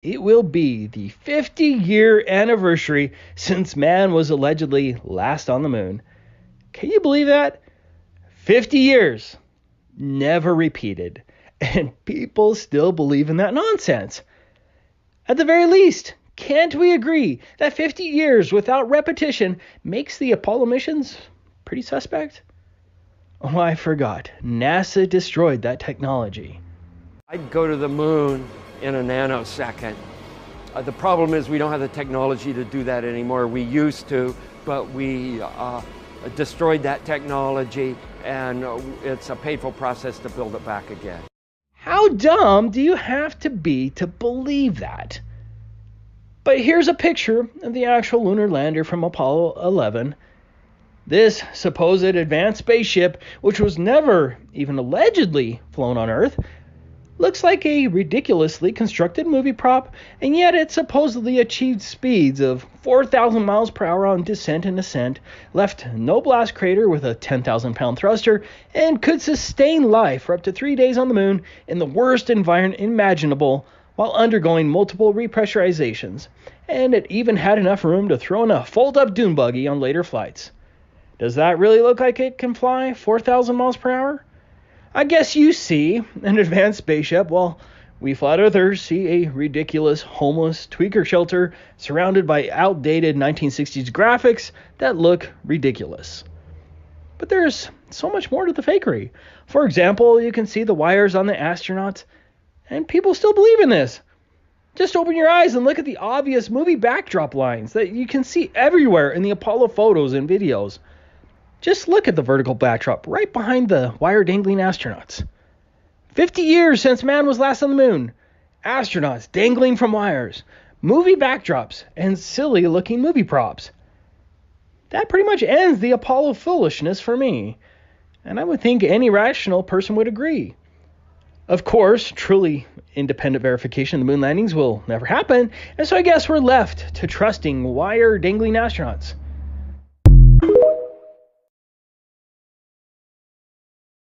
It will be the 50-year anniversary since man was allegedly last on the moon. Can you believe that? 50 years. Never repeated. And people still believe in that nonsense. At the very least, can't we agree that 50 years without repetition makes the Apollo missions pretty suspect? Oh, I forgot. NASA destroyed that technology. I'd go to the moon in a nanosecond. The problem is we don't have the technology to do that anymore. We used to, but we destroyed that technology, and it's a painful process to build it back again. How dumb do you have to be to believe that? But here's a picture of the actual lunar lander from Apollo 11. This supposed advanced spaceship, which was never even allegedly flown on Earth, looks like a ridiculously constructed movie prop, and yet it supposedly achieved speeds of 4,000 miles per hour on descent and ascent, left no blast crater with a 10,000-pound thruster, and could sustain life for up to 3 days on the moon in the worst environment imaginable while undergoing multiple repressurizations, and it even had enough room to throw in a fold-up dune buggy on later flights. Does that really look like it can fly 4,000 miles per hour? I guess you see an advanced spaceship while we flat earthers see a ridiculous, homeless tweaker shelter surrounded by outdated 1960s graphics that look ridiculous. But there's so much more to the fakery. For example, you can see the wires on the astronauts, and people still believe in this. Just open your eyes and look at the obvious movie backdrop lines that you can see everywhere in the Apollo photos and videos. Just look at the vertical backdrop right behind the wire-dangling astronauts. 50 years since man was last on the moon. Astronauts dangling from wires, movie backdrops, and silly-looking movie props. That pretty much ends the Apollo foolishness for me, and I would think any rational person would agree. Of course, truly independent verification of the moon landings will never happen, and so I guess we're left to trusting wire-dangling astronauts.